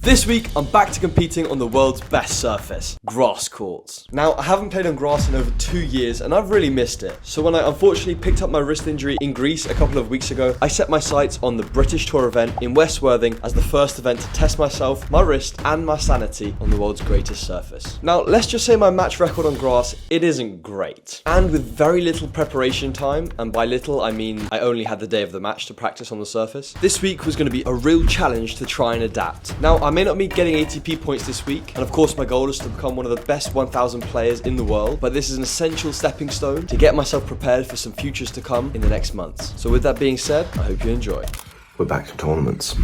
This week, I'm back to competing on the world's best surface, grass courts. Now, I haven't played on grass in over 2 years and I've really missed it. So when I unfortunately picked up my wrist injury in Greece a couple of weeks ago, I set my sights on the British Tour event in West Worthing as the first event to test myself, my wrist and my sanity on the world's greatest surface. Now, let's just say my match record on grass, it isn't great. And with very little preparation time, and by little I mean I only had the day of the match to practice on the surface, this week was going to be a real challenge to try and adapt. Now, I may not be getting ATP points this week, and of course my goal is to become one of the best 1,000 players in the world, but this is an essential stepping stone to get myself prepared for some futures to come in the next months. So with that being said, I hope you enjoy. We're back to tournaments.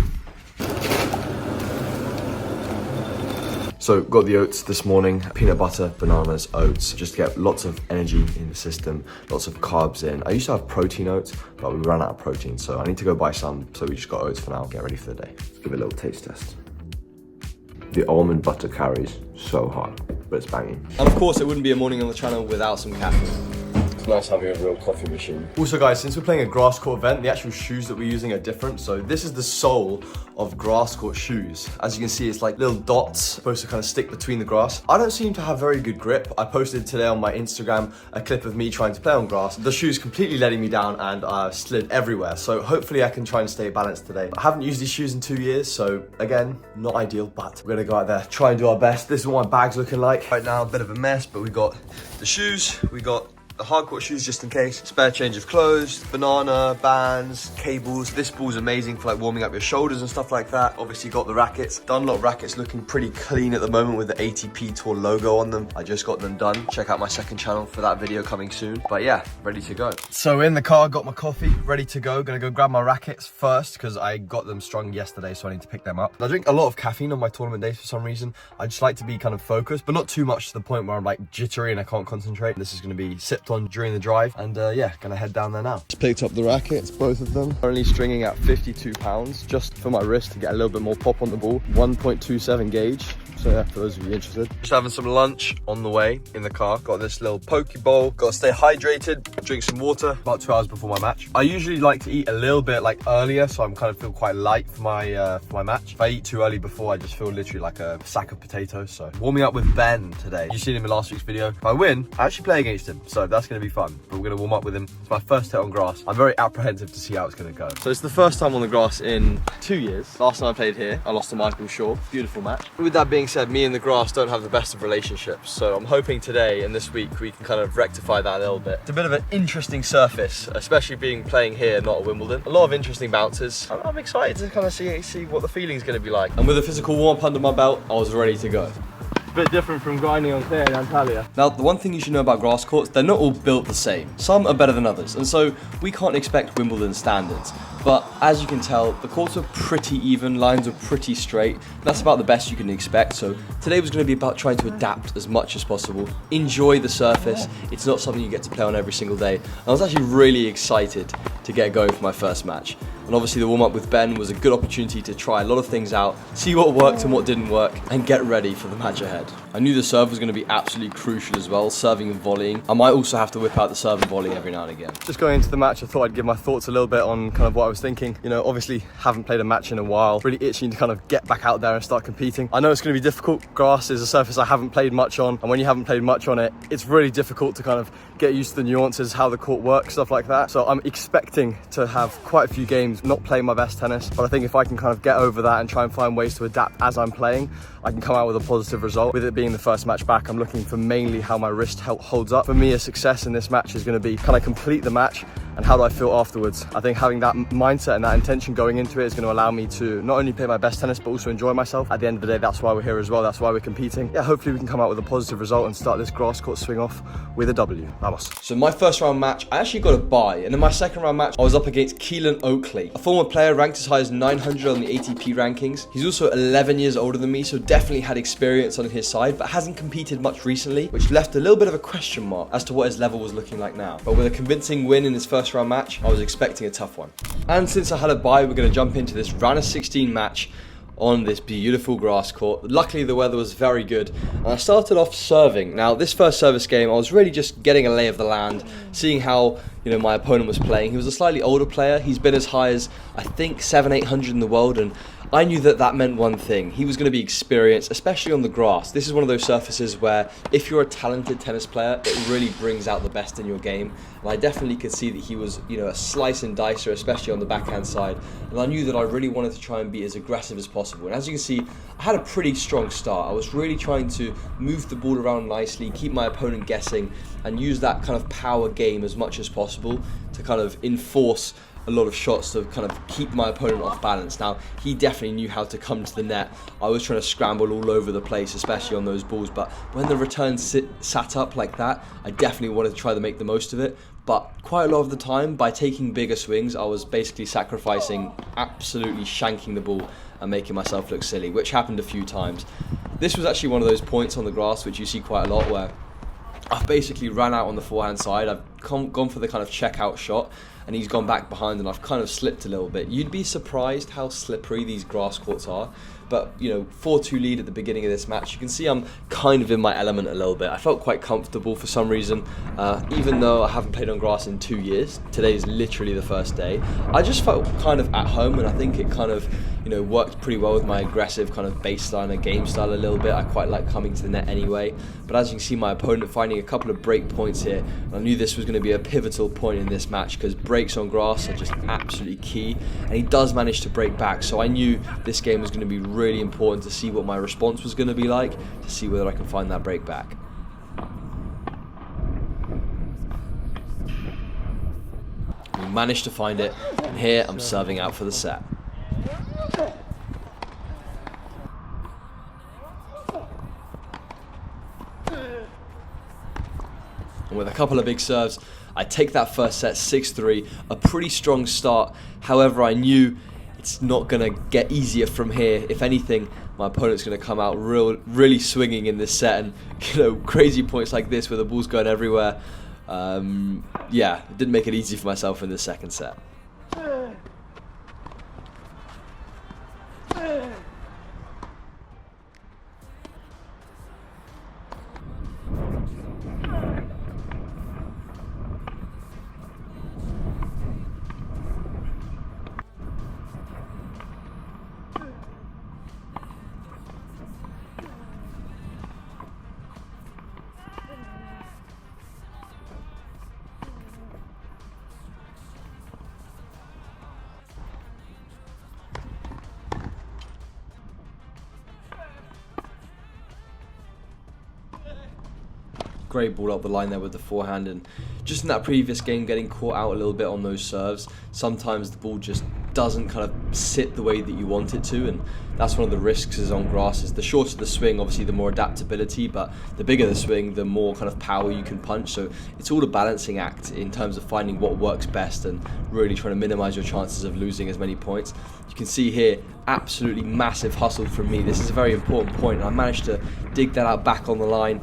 So got the oats this morning, peanut butter, bananas, oats, just to get lots of energy in the system, lots of carbs in. I used to have protein oats, but we ran out of protein, so I need to go buy some. So we just got oats for now, get ready for the day. Let's give it a little taste test. The almond butter carries so hard, but it's banging. And of course it wouldn't be a morning on the channel without some caffeine. It's nice having a real coffee machine. Also guys, since we're playing a grass court event, the actual shoes that we're using are different. So this is the sole of grass court shoes. As you can see, it's like little dots supposed to kind of stick between the grass. I don't seem to have very good grip. I posted today on my Instagram a clip of me trying to play on grass. The shoes completely letting me down and I slid everywhere. So hopefully I can try and stay balanced today. I haven't used these shoes in 2 years, so again, not ideal, but we're gonna go out there, try and do our best. This is what my bag's looking like. Right now, a bit of a mess, but we got the shoes, we got the hardcourt shoes just in case, spare change of clothes, banana, bands, cables. This ball's amazing for like warming up your shoulders and stuff like that. Obviously got the rackets. Dunlop rackets looking pretty clean at the moment with the ATP Tour logo on them. I just got them done. Check out my second channel for that video coming soon. But yeah, ready to go. So in the car, got my coffee, ready to go. Gonna go grab my rackets first because I got them strung yesterday, so I need to pick them up. I drink a lot of caffeine on my tournament days for some reason. I just like to be kind of focused, but not too much to the point where I'm like jittery and I can't concentrate. This is gonna be sipped on during the drive, and yeah, gonna head down there now. Just picked up the rackets, both of them. Currently stringing at 52 pounds just for my wrist to get a little bit more pop on the ball. 1.27 gauge. So yeah, for those of you interested. Just having some lunch on the way in the car. Got this little poke bowl. Got to stay hydrated, drink some water about 2 hours before my match. I usually like to eat a little bit like earlier, so I'm kind of feel quite light for my match. If I eat too early before, I just feel literally like a sack of potatoes. So warming up with Ben today. You've seen him in last week's video. If I win, I actually play against him, so that's gonna be fun. But we're gonna warm up with him. It's my first hit on grass. I'm very apprehensive to see how it's gonna go. So it's the first time on the grass in 2 years. Last time I played here, I lost to Michael Shaw. Beautiful match. With that being said, me and the grass don't have the best of relationships, so I'm hoping today and this week we can kind of rectify that a little bit. It's a bit of an interesting surface, especially playing here, not at Wimbledon. A lot of interesting bounces. I'm excited to kind of see what the feeling's going to be like. And with a physical warm-up under my belt, I was ready to go. Bit different from grinding on clay in Antalya. Now, the one thing you should know about grass courts, they're not all built the same. Some are better than others, and so we can't expect Wimbledon standards. But as you can tell, the courts are pretty even, lines are pretty straight. That's about the best you can expect. So today was going to be about trying to adapt as much as possible. Enjoy the surface. It's not something you get to play on every single day. And I was actually really excited to get going for my first match. And obviously the warm-up with Ben was a good opportunity to try a lot of things out, see what worked and what didn't work, and get ready for the match ahead. I knew the serve was going to be absolutely crucial as well, serving and volleying. I might also have to whip out the serve and volley every now and again. Just going into the match, I thought I'd give my thoughts a little bit on kind of what I was thinking. You know, obviously haven't played a match in a while, really itching to kind of get back out there and start competing. I know it's going to be difficult. Grass is a surface I haven't played much on, and when you haven't played much on it, it's really difficult to kind of get used to the nuances, how the court works, stuff like that. So I'm expecting to have quite a few games not playing my best tennis, but I think if I can kind of get over that and try and find ways to adapt as I'm playing, I can come out with a positive result. With it being the first match back, I'm looking for mainly how my wrist holds up. For me, a success in this match is going to be, can I complete the match and how do I feel afterwards? I think having that mindset and that intention going into it is going to allow me to not only play my best tennis, but also enjoy myself. At the end of the day, that's why we're here as well. That's why we're competing. Yeah, hopefully we can come out with a positive result and start this grass court swing off with a W. Vamos. So my first round match, I actually got a bye. And in my second round match, I was up against Keelan Oakley, a former player ranked as high as 900 on the ATP rankings. He's also 11 years older than me, so definitely had experience on his side, but hasn't competed much recently, which left a little bit of a question mark as to what his level was looking like now. But with a convincing win in his first round match, I was expecting a tough one. And since I had a bye, we're going to jump into this round of 16 match on this beautiful grass court. Luckily the weather was very good and I started off serving. Now this first service game I was really just getting a lay of the land, seeing how my opponent was playing. He was a slightly older player. He's been as high as I think 700-800 in the world, and I knew that that meant one thing. He was going to be experienced, especially on the grass. This is one of those surfaces where if you're a talented tennis player, it really brings out the best in your game. And I definitely could see that he was, a slice and dicer, especially on the backhand side. And I knew that I really wanted to try and be as aggressive as possible. And as you can see, I had a pretty strong start. I was really trying to move the ball around nicely, keep my opponent guessing, and use that kind of power game as much as possible to kind of enforce a lot of shots to kind of keep my opponent off balance. Now, he definitely knew how to come to the net. I was trying to scramble all over the place, especially on those balls, but when the return sat up like that, I definitely wanted to try to make the most of it. But quite a lot of the time, by taking bigger swings, I was basically sacrificing absolutely shanking the ball and making myself look silly, which happened a few times. This was actually one of those points on the grass which you see quite a lot where I've basically ran out on the forehand side, I've gone for the kind of check out shot, and he's gone back behind and I've kind of slipped a little bit. You'd be surprised how slippery these grass courts are. But, 4-2 lead at the beginning of this match. You can see I'm kind of in my element a little bit. I felt quite comfortable for some reason, even though I haven't played on grass in 2 years. Today is literally the first day. I just felt kind of at home, and I think it kind of, worked pretty well with my aggressive kind of baseline and game style a little bit. I quite like coming to the net anyway. But as you can see, my opponent finding a couple of break points here. I knew this was going to be a pivotal point in this match because breaks on grass are just absolutely key. And he does manage to break back. So I knew this game was going to be really important to see what my response was going to be like, to see whether I can find that break back. We managed to find it, and here I'm serving out for the set. And with a couple of big serves, I take that first set 6-3, a pretty strong start. However, I knew it's not going to get easier from here. If anything, my opponent's going to come out really swinging in this set, and crazy points like this where the ball's going everywhere. It didn't make it easy for myself in the second set. Great ball up the line there with the forehand, and just in that previous game getting caught out a little bit on those serves, sometimes the ball just doesn't kind of sit the way that you want it to, and that's one of the risks is on grass. Is the shorter the swing, obviously the more adaptability, but the bigger the swing, the more kind of power you can punch. So it's all a balancing act in terms of finding what works best and really trying to minimize your chances of losing as many points. You can see here, absolutely massive hustle from me. This is a very important point, and I managed to dig that out back on the line.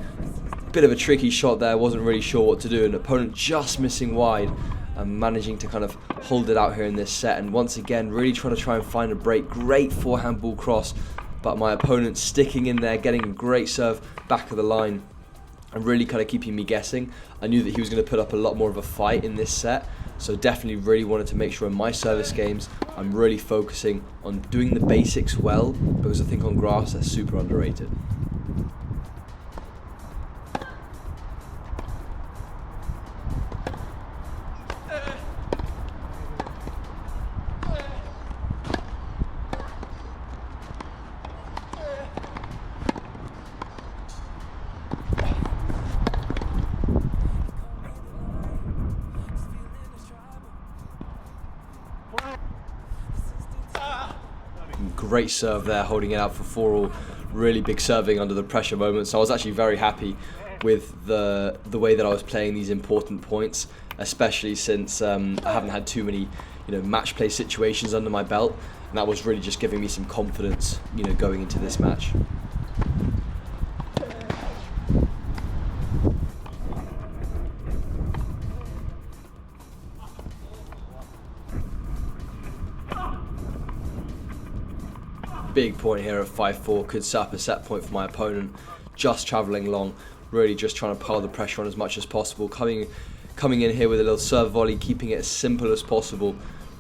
Bit of a tricky shot there, wasn't really sure what to do, and opponent just missing wide and managing to kind of hold it out here in this set. And once again, really trying to find a break. Great forehand ball cross, but my opponent sticking in there, getting a great serve back of the line and really kind of keeping me guessing. I knew that he was going to put up a lot more of a fight in this set, so definitely really wanted to make sure in my service games I'm really focusing on doing the basics well, because I think on grass they're super underrated. Great serve there, holding it out for 4-all. Really big serving under the pressure moment. So I was actually very happy with the way that I was playing these important points, especially since I haven't had too many match play situations under my belt, and that was really just giving me some confidence going into this match. Big point here at 5-4, could set up a set point for my opponent, just travelling long, really just trying to pile the pressure on as much as possible, coming in here with a little serve volley, keeping it as simple as possible,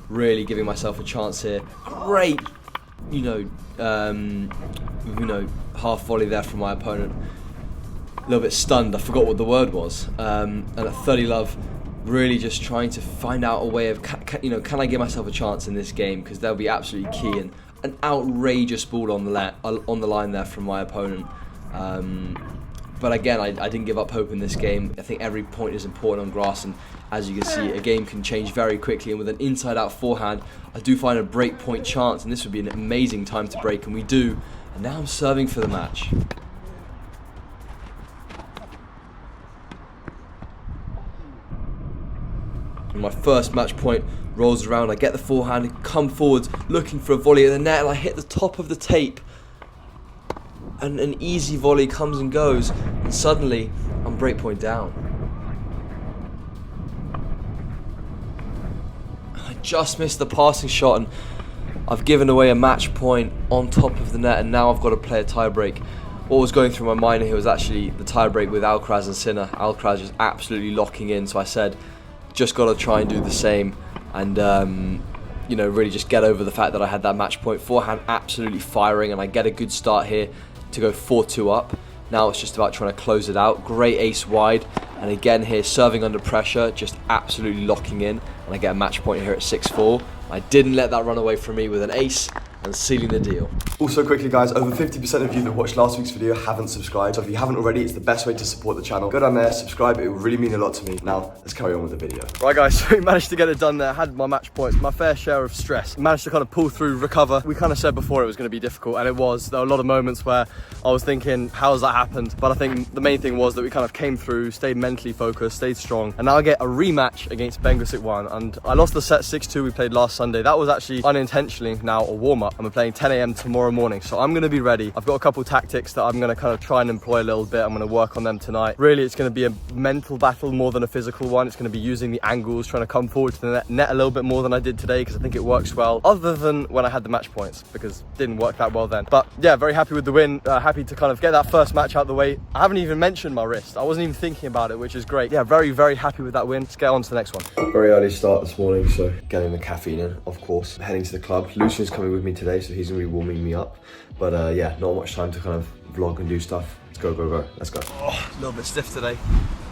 really giving myself a chance here. Great half volley there from my opponent. A little bit stunned, I forgot what the word was. And at 30 love, really just trying to find out a way of, can I give myself a chance in this game? Because that'll be absolutely key. And an outrageous ball on the line there from my opponent. But again, I didn't give up hope in this game. I think every point is important on grass, and as you can see, a game can change very quickly. And with an inside-out forehand, I do find a break point chance, and this would be an amazing time to break, and we do. And now I'm serving for the match. And my first match point rolls around. I get the forehand, come forwards, looking for a volley at the net, and I hit the top of the tape. And an easy volley comes and goes, and suddenly I'm break point down. I just missed the passing shot, and I've given away a match point on top of the net, and now I've got to play a tie break. What was going through my mind here was actually the tie break with Alcaraz and Sinner. Alcaraz just absolutely locking in, so I said, just got to try and do the same, and really just get over the fact that I had that match point. Forehand absolutely firing, and I get a good start here to go 4-2 up. Now it's just about trying to close it out. Great ace wide, and again here serving under pressure, just absolutely locking in, and I get a match point here at 6-4. I didn't let that run away from me with an ace and sealing the deal. Also quickly guys, over 50% of you that watched last week's video haven't subscribed, so if you haven't already, it's the best way to support the channel. Go down there, subscribe, it will really mean a lot to me. Now, let's carry on with the video. Right guys, so we managed to get it done there, had my match points, my fair share of stress. Managed to kind of pull through, recover. We kind of said before it was going to be difficult, and it was. There were a lot of moments where I was thinking, how has that happened? But I think the main thing was that we kind of came through, stayed mentally focused, stayed strong, and now I get a rematch against Ben Gusikwan, and I lost the set 6-2 we played last Sunday. That was actually unintentionally now a warm-up, and we're playing 10 AM tomorrow morning, so I'm going to be ready. I've got a couple tactics that I'm going to kind of try and employ a little bit. I'm going to work on them tonight. Really, it's going to be a mental battle more than a physical one. It's going to be using the angles, trying to come forward to the net a little bit more than I did today, because I think it works well, other than when I had the match points, because it didn't work that well then. But yeah, very happy with the win. Happy to kind of get that first match out the way. I haven't even mentioned my wrist. I wasn't even thinking about it, which is great. Yeah, very, very happy with that win. Let's get on to the next one. Very early start this morning, so getting the caffeine in, of course. I'm heading to the club. Lucian's coming with me today, so he's going to be warming me up. But yeah, not much time to kind of vlog and do stuff. Let's go, go, go. Let's go. Oh, a little bit stiff today.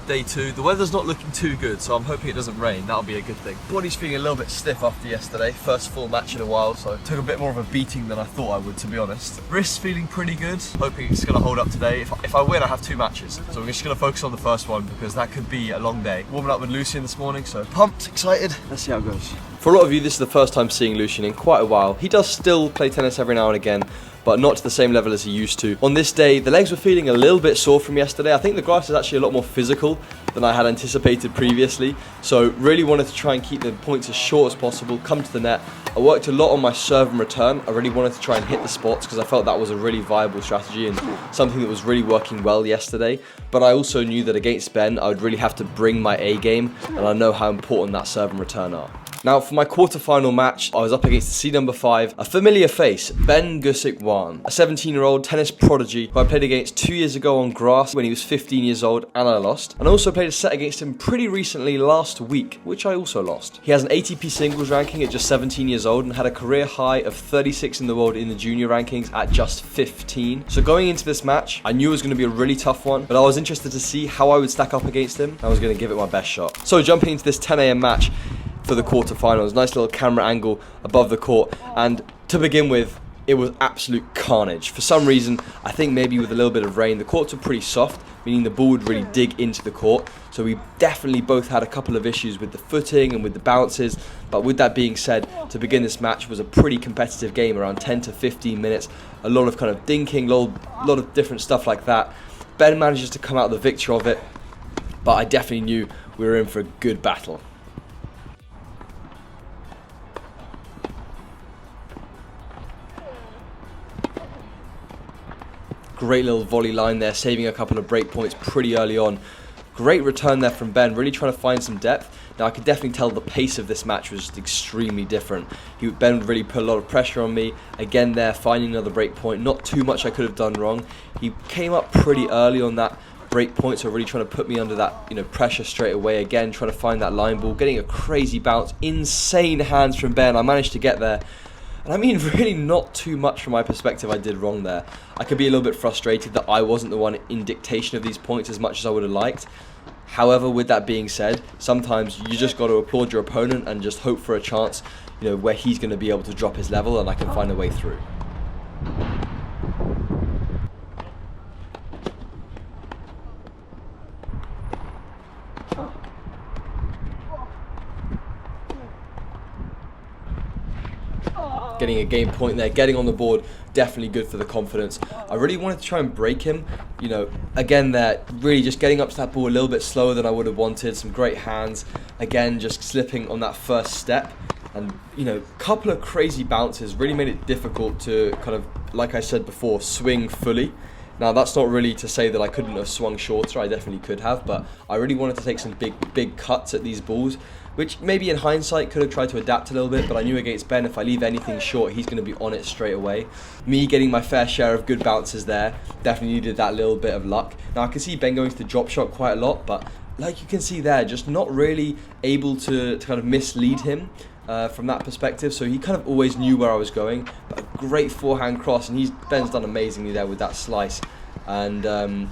Day 2. The weather's not looking too good, so I'm hoping it doesn't rain. That'll be a good thing. Body's feeling a little bit stiff after yesterday. First full match in a while, so took a bit more of a beating than I thought I would, to be honest. Wrist's feeling pretty good. Hoping it's going to hold up today. If I win, I have 2 matches. So we're just going to focus on the first one, because that could be a long day. Warming up with Lucian this morning, so pumped, excited. Let's see how it goes. For a lot of you, this is the first time seeing Lucian in quite a while. He does still play tennis every now and again, but not to the same level as he used to. On this day, the legs were feeling a little bit sore from yesterday. I think the grass is actually a lot more physical than I had anticipated previously. So really wanted to try and keep the points as short as possible, come to the net. I worked a lot on my serve and return. I really wanted to try and hit the spots, because I felt that was a really viable strategy and something that was really working well yesterday. But I also knew that against Ben, I would really have to bring my A game, and I know how important that serve and return are. Now, for my quarterfinal match, I was up against the seed number 5, a familiar face, Ben Gusikwan, a 17-year-old tennis prodigy who I played against 2 years ago on grass when he was 15 years old, and I lost. And I also played a set against him pretty recently last week, which I also lost. He has an ATP singles ranking at just 17 years old and had a career high of 36 in the world in the junior rankings at just 15. So going into this match, I knew it was going to be a really tough one, but I was interested to see how I would stack up against him. I was going to give it my best shot. So jumping into this 10 AM match, for the quarterfinals, nice little camera angle above the court, and to begin with, it was absolute carnage. For some reason, I think maybe with a little bit of rain, the courts were pretty soft, meaning the ball would really dig into the court, so we definitely both had a couple of issues with the footing and with the bounces. But with that being said, to begin this match was a pretty competitive game, around 10 to 15 minutes, a lot of kind of dinking, a lot of different stuff like that. Ben manages to come out the victor of it, but I definitely knew we were in for a good battle. Great little volley line there, saving a couple of break points pretty early on. Great return there from Ben, really trying to find some depth. Now I could definitely tell the pace of this match was just extremely different. Ben really put a lot of pressure on me. Again there, finding another break point. Not too much I could have done wrong. He came up pretty early on that break point, so really trying to put me under that pressure straight away. Again, trying to find that line ball, getting a crazy bounce. Insane hands from Ben. I managed to get there. And I mean, really not too much from my perspective I did wrong there. I could be a little bit frustrated that I wasn't the one in dictation of these points as much as I would have liked. However, with that being said, sometimes you just got to applaud your opponent and just hope for a chance, where he's going to be able to drop his level and I can find a way through. Getting a game point there, getting on the board, definitely good for the confidence. I really wanted to try and break him, again there, really just getting up to that ball a little bit slower than I would have wanted, some great hands, again just slipping on that first step, and couple of crazy bounces really made it difficult to kind of, like I said before, swing fully. Now that's not really to say that I couldn't have swung shorter, I definitely could have, but I really wanted to take some big cuts at these balls, which maybe in hindsight could have tried to adapt a little bit, but I knew against Ben if I leave anything short, he's going to be on it straight away. Me getting my fair share of good bounces there, definitely needed that little bit of luck. Now I can see Ben going to the drop shot quite a lot, but like you can see there, just not really able to kind of mislead him from that perspective, so he kind of always knew where I was going, but a great forehand cross, and Ben's done amazingly there with that slice. And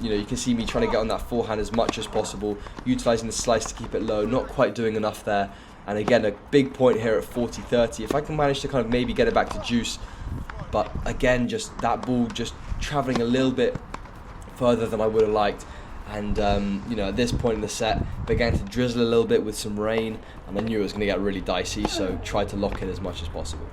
you can see me trying to get on that forehand as much as possible, utilising the slice to keep it low, not quite doing enough there. And again, a big point here at 40-30. If I can manage to kind of maybe get it back to juice, but again, just that ball just travelling a little bit further than I would have liked. And at this point in the set, began to drizzle a little bit with some rain, and I knew it was going to get really dicey, so tried to lock it as much as possible.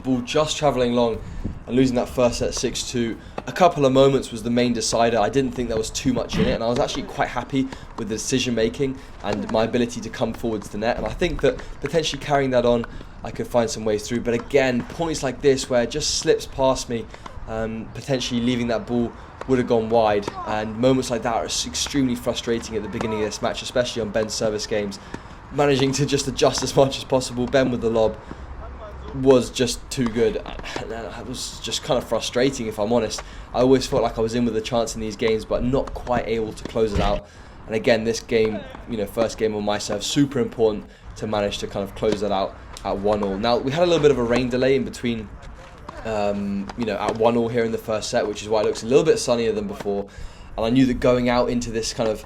Ball just travelling long and losing that first set 6-2. A couple of moments was the main decider. I didn't think there was too much in it, and I was actually quite happy with the decision making and my ability to come forwards to the net, and I think that potentially carrying that on I could find some ways through. But again, points like this where it just slips past me, potentially leaving that ball would have gone wide, and moments like that are extremely frustrating at the beginning of this match, especially on Ben's service games. Managing to just adjust as much as possible, Ben with the lob, was just too good. It was just kind of frustrating, if I'm honest. I always felt like I was in with a chance in these games, but not quite able to close it out. And again, this game, first game on my serve, super important to manage to kind of close that out at 1-1. Now, we had a little bit of a rain delay in between, at 1-1 here in the first set, which is why it looks a little bit sunnier than before. And I knew that going out into this kind of,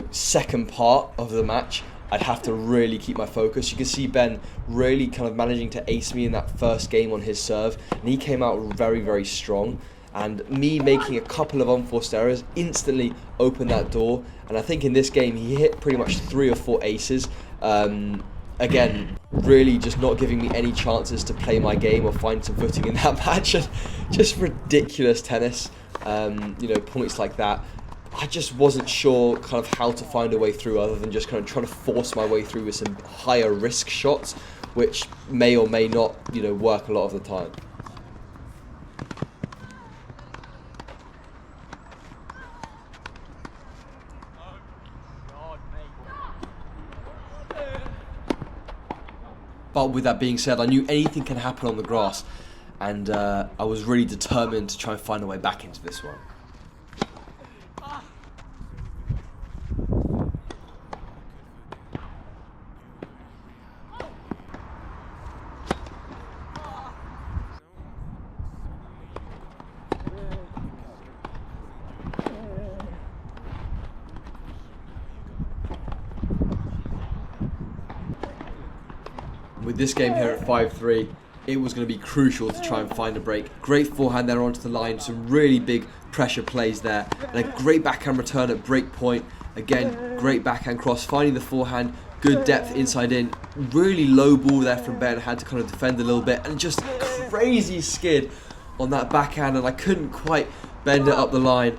second part of the match, I'd have to really keep my focus. You can see Ben really kind of managing to ace me in that first game on his serve, and he came out very, very strong. And me making a couple of unforced errors instantly opened that door. And I think in this game he hit pretty much 3 or 4 aces. Again, really just not giving me any chances to play my game or find some footing in that match. And just ridiculous tennis, points like that. I just wasn't sure kind of how to find a way through other than just kind of trying to force my way through with some higher risk shots, which may or may not, work a lot of the time. But with that being said, I knew anything can happen on the grass, and I was really determined to try and find a way back into this one. With this game here at 5-3, it was going to be crucial to try and find a break. Great forehand there onto the line, some really big pressure plays there, and a great backhand return at break point. Again, great backhand cross, finding the forehand, good depth inside in. Really low ball there from Ben, had to kind of defend a little bit, and just crazy skid on that backhand, and I couldn't quite bend it up the line.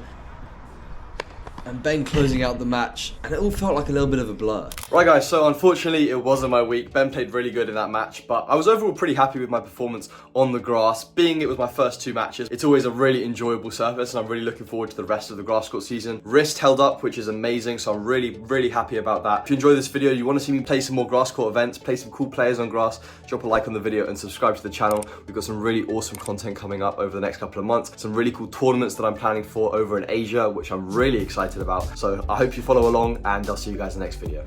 and Ben closing out the match, and it all felt like a little bit of a blur. Right guys, so unfortunately it wasn't my week. Ben played really good in that match, but I was overall pretty happy with my performance on the grass. Being it was my first 2 matches, it's always a really enjoyable surface, and I'm really looking forward to the rest of the grass court season. Wrist held up, which is amazing, so I'm really happy about that. If you enjoy this video, you want to see me play some more grass court events, play some cool players on grass, drop a like on the video and subscribe to the channel. We've got some really awesome content coming up over the next couple of months, some really cool tournaments that I'm planning for over in Asia, which I'm really excited about. So I hope you follow along, and I'll see you guys in the next video.